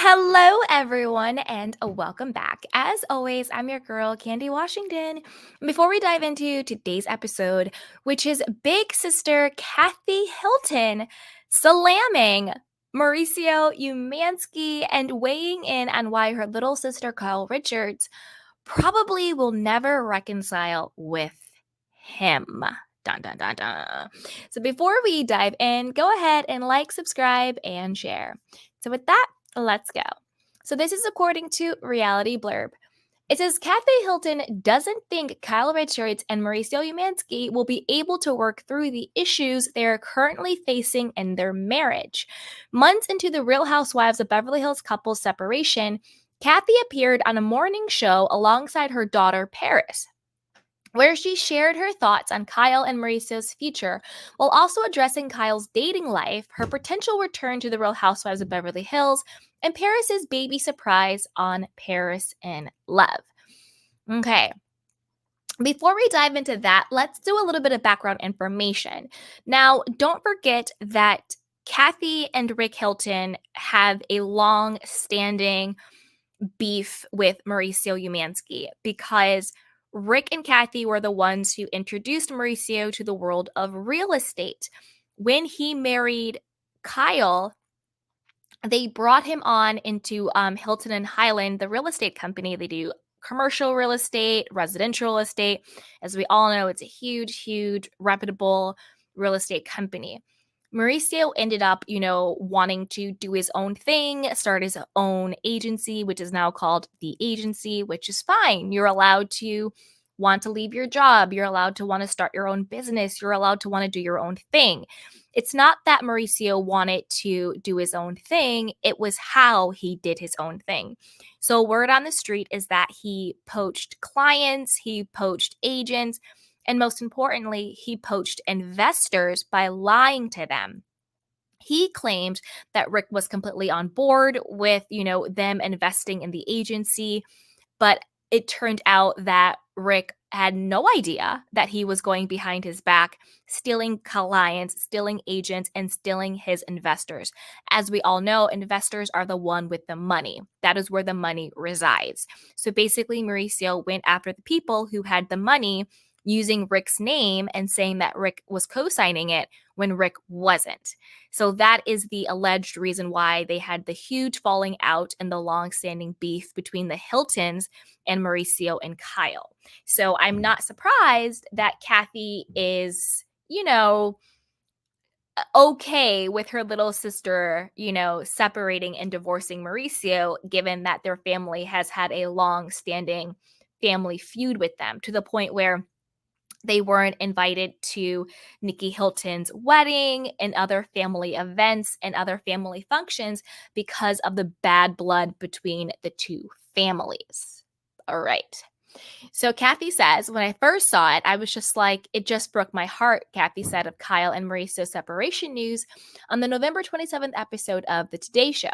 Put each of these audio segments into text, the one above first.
Hello, everyone, and welcome back. As always, I'm your girl, Candy Washington. Before we dive into today's episode, which is Big Sister Kathy Hilton slamming Mauricio Umansky and weighing in on why her little sister, Kyle Richards, probably will never reconcile with him. Dun dun dun dun. So before we dive in, go ahead and like, subscribe, and share. So with that, let's go. So this is according to Reality Blurb. It says Kathy Hilton doesn't think Kyle Richards and Mauricio Umansky will be able to work through the issues they are currently facing in their marriage. Months into the Real Housewives of Beverly Hills couple's separation, Kathy appeared on a morning show alongside her daughter Paris, where she shared her thoughts on Kyle and Mauricio's future, while also addressing Kyle's dating life, her potential return to the Real Housewives of Beverly Hills, and Paris's baby surprise on Paris in Love. Okay. Before we dive into that, let's do a little bit of background information. Now, don't forget that Kathy and Rick Hilton have a long-standing beef with Mauricio Umansky because Rick and Kathy were the ones who introduced Mauricio to the world of real estate. When he married Kyle, they brought him on into Hilton and Highland, the real estate company. They do commercial real estate, residential real estate. As we all know, it's a huge, reputable real estate company. Mauricio ended up, wanting to do his own thing, start his own agency, which is now called The Agency, which is fine. You're allowed to want to leave your job. You're allowed to want to start your own business. You're allowed to want to do your own thing. It's not that Mauricio wanted to do his own thing. It was how he did his own thing. So word on the street is that he poached clients, he poached agents, and most importantly, he poached investors by lying to them. He claimed that Rick was completely on board with, them investing in the agency, but it turned out that Rick had no idea that he was going behind his back, stealing clients, stealing agents, and stealing his investors. As we all know, investors are the one with the money. That is where the money resides. So basically, Mauricio went after the people who had the money, using Rick's name and saying that Rick was co-signing it when Rick wasn't. So that is the alleged reason why they had the huge falling out and the long-standing beef between the Hiltons and Mauricio and Kyle. So I'm not surprised that Kathy is, okay with her little sister, separating and divorcing Mauricio, given that their family has had a long-standing family feud with them, to the point where they weren't invited to Nikki Hilton's wedding and other family events and other family functions because of the bad blood between the two families. All right. So Kathy says, when I first saw it, I was just like, it just broke my heart, Kathy said of Kyle and Mauricio's separation news on the November 27th episode of The Today Show.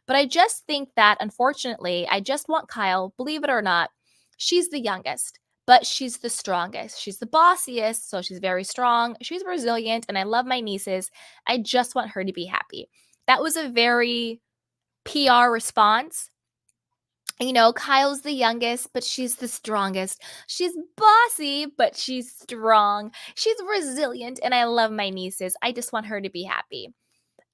But I just think that, unfortunately, I just want Kyle, believe it or not, she's the youngest, but she's the strongest. She's the bossiest, so she's very strong. She's resilient, and I love my nieces. I just want her to be happy. That was a very PR response. Kyle's the youngest, but she's the strongest. She's bossy, but she's strong. She's resilient, and I love my nieces. I just want her to be happy.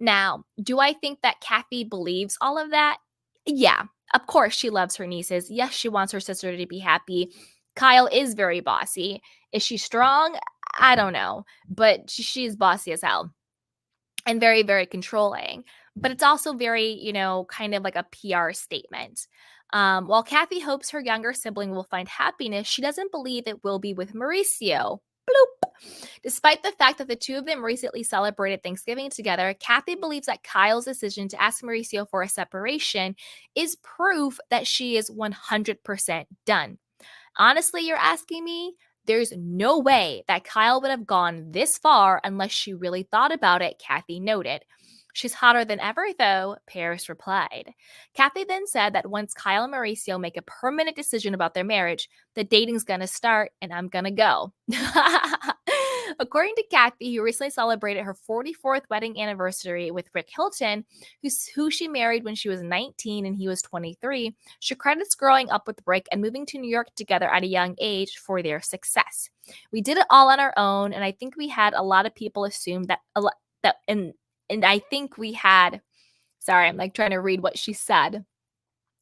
Now, do I think that Kathy believes all of that? Yeah, of course she loves her nieces. Yes, she wants her sister to be happy. Kyle is very bossy. Is she strong? I don't know, but she's bossy as hell and very, very controlling. But it's also very, kind of like a PR statement. While Kathy hopes her younger sibling will find happiness, she doesn't believe it will be with Mauricio. Bloop. Despite the fact that the two of them recently celebrated Thanksgiving together, Kathy believes that Kyle's decision to ask Mauricio for a separation is proof that she is 100% done. Honestly, you're asking me? There's no way that Kyle would have gone this far unless she really thought about it, Kathy noted. She's hotter than ever, though, Paris replied. Kathy then said that once Kyle and Mauricio make a permanent decision about their marriage, the dating's gonna start and I'm gonna go. According to Kathy, who recently celebrated her 44th wedding anniversary with Rick Hilton, who she married when she was 19 and he was 23, she credits growing up with Rick and moving to New York together at a young age for their success. We did it all on our own, and I think we had a lot of people assume that and I think we had. Sorry, I'm like trying to read what she said.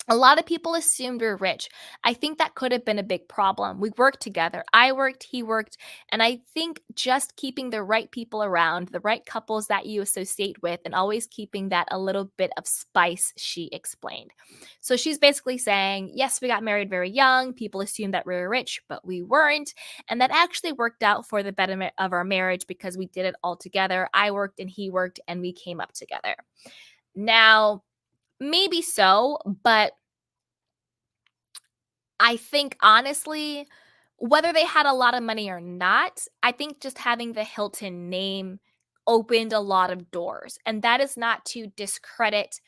A lot of people assumed we are rich. I think that could have been a big problem. We worked together. I worked, he worked. And I think just keeping the right people around, the right couples that you associate with, and always keeping that a little bit of spice, she explained. So she's basically saying, yes, we got married very young. People assumed that we were rich, but we weren't. And that actually worked out for the betterment of our marriage because we did it all together. I worked and he worked, and we came up together. Now, maybe so, but I think honestly, whether they had a lot of money or not, I think just having the Hilton name opened a lot of doors. And that is not to discredit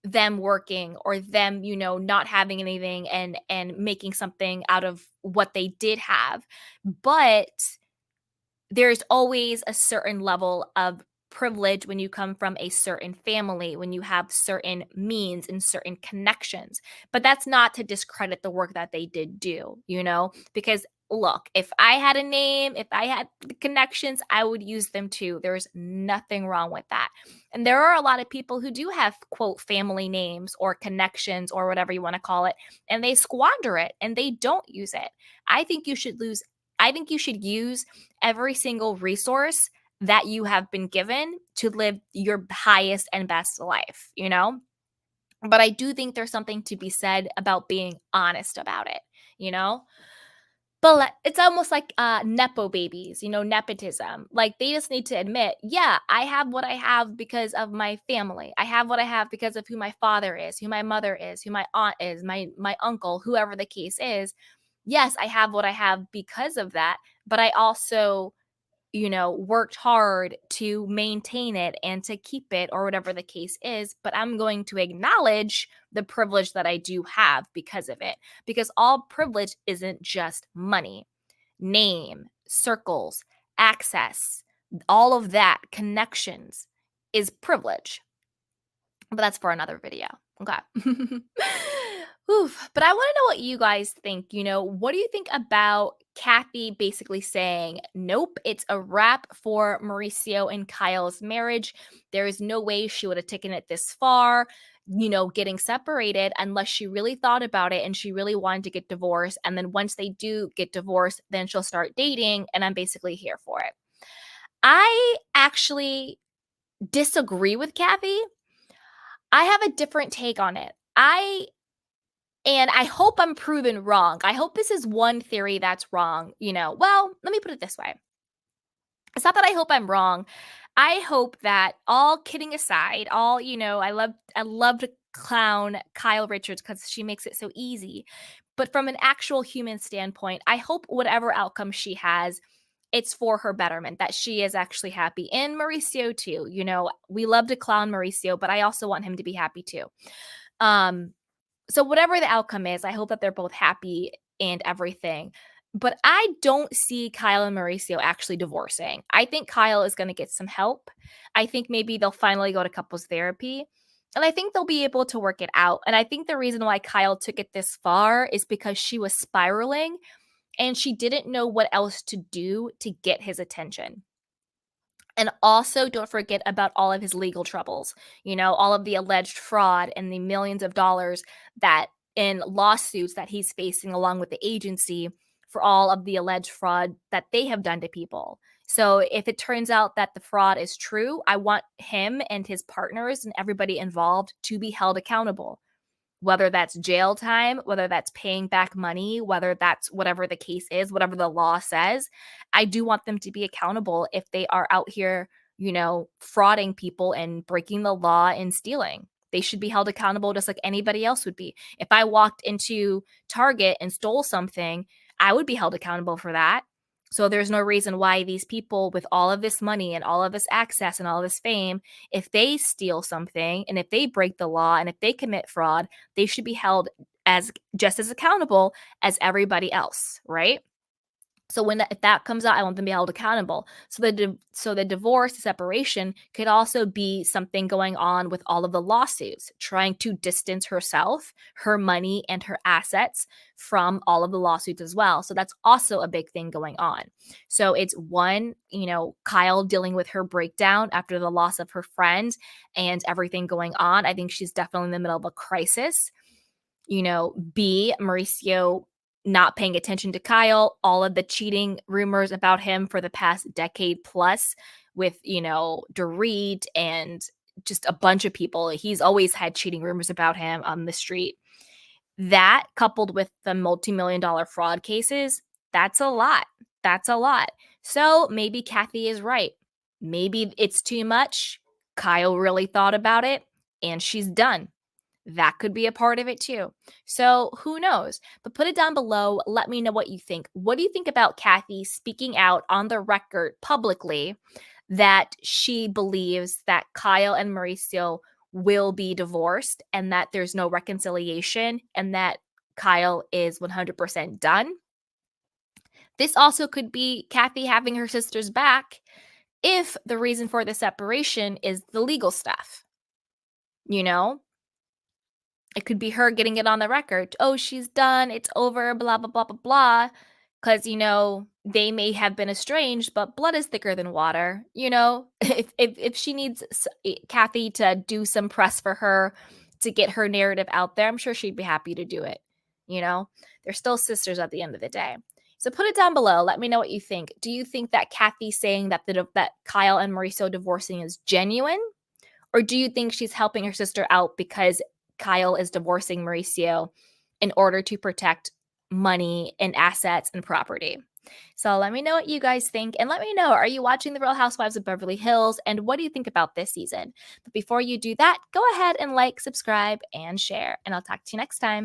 them working or them, not having anything and making something out of what they did have. But there's always a certain level of privilege when you come from a certain family, when you have certain means and certain connections. But that's not to discredit the work that they did do, because look, if I had a name, if I had the connections, I would use them too. There's nothing wrong with that. And there are a lot of people who do have, quote, family names or connections or whatever you want to call it, and they squander it and they don't use it. I think you should lose. I think you should use every single resource that you have been given to live your highest and best life. But I do think there's something to be said about being honest about it. But it's almost like nepo babies, nepotism. Like they just need to admit, yeah, I have what I have because of my family. I have what I have because of who my father is, who my mother is, who my aunt is, my uncle, whoever the case is. Yes, I have what I have because of that, but I also worked hard to maintain it and to keep it or whatever the case is. But I'm going to acknowledge the privilege that I do have because of it. Because all privilege isn't just money, name, circles, access, all of that, connections is privilege. But that's for another video. Okay. Oof. But I want to know what you guys think. What do you think about Kathy basically saying, nope, it's a wrap for Mauricio and Kyle's marriage? There is no way she would have taken it this far, getting separated unless she really thought about it and she really wanted to get divorced. And then once they do get divorced, then she'll start dating. And I'm basically here for it. I actually disagree with Kathy. I have a different take on it. And I hope I'm proven wrong. I hope this is one theory that's wrong. Well, let me put it this way. It's not that I hope I'm wrong. I hope that, all kidding aside, I love to clown Kyle Richards because she makes it so easy. But from an actual human standpoint, I hope whatever outcome she has, it's for her betterment, that she is actually happy. And Mauricio too. We love to clown Mauricio, but I also want him to be happy too. So whatever the outcome is, I hope that they're both happy and everything. But I don't see Kyle and Mauricio actually divorcing. I think Kyle is going to get some help. I think maybe they'll finally go to couples therapy. And I think they'll be able to work it out. And I think the reason why Kyle took it this far is because she was spiraling and she didn't know what else to do to get his attention. And also, don't forget about all of his legal troubles, all of the alleged fraud and the millions of dollars that in lawsuits that he's facing along with the agency for all of the alleged fraud that they have done to people. So if it turns out that the fraud is true, I want him and his partners and everybody involved to be held accountable. Whether that's jail time, whether that's paying back money, whether that's whatever the case is, whatever the law says, I do want them to be accountable if they are out here, frauding people and breaking the law and stealing. They should be held accountable just like anybody else would be. If I walked into Target and stole something, I would be held accountable for that. So there's no reason why these people with all of this money and all of this access and all this fame, if they steal something and if they break the law and if they commit fraud, they should be held as just as accountable as everybody else, right? So if that comes out, I want them to be held accountable. So the divorce, the separation could also be something going on with all of the lawsuits, trying to distance herself, her money, and her assets from all of the lawsuits as well. So that's also a big thing going on. So it's one, Kyle dealing with her breakdown after the loss of her friend and everything going on. I think she's definitely in the middle of a crisis. B, Mauricio not paying attention to Kyle, all of the cheating rumors about him for the past decade plus with, Dorit and just a bunch of people. He's always had cheating rumors about him on the street. That coupled with the multi-million dollar fraud cases, that's a lot. That's a lot. So maybe Kathy is right. Maybe it's too much. Kyle really thought about it and she's done. That could be a part of it too. So who knows? But put it down below. Let me know what you think. What do you think about Kathy speaking out on the record publicly that she believes that Kyle and Mauricio will be divorced and that there's no reconciliation and that Kyle is 100% done? This also could be Kathy having her sister's back if the reason for the separation is the legal stuff. It could be her getting it on the record. Oh, she's done. It's over, blah, blah, blah, blah, blah. Because, they may have been estranged, but blood is thicker than water. If she needs Kathy to do some press for her to get her narrative out there, I'm sure she'd be happy to do it. They're still sisters at the end of the day. So put it down below. Let me know what you think. Do you think that Kathy saying that that Kyle and Mauricio divorcing is genuine? Or do you think she's helping her sister out because Kyle is divorcing Mauricio in order to protect money and assets and property? So let me know what you guys think. And let me know, are you watching The Real Housewives of Beverly Hills? And what do you think about this season? But before you do that, go ahead and like, subscribe, and share. And I'll talk to you next time.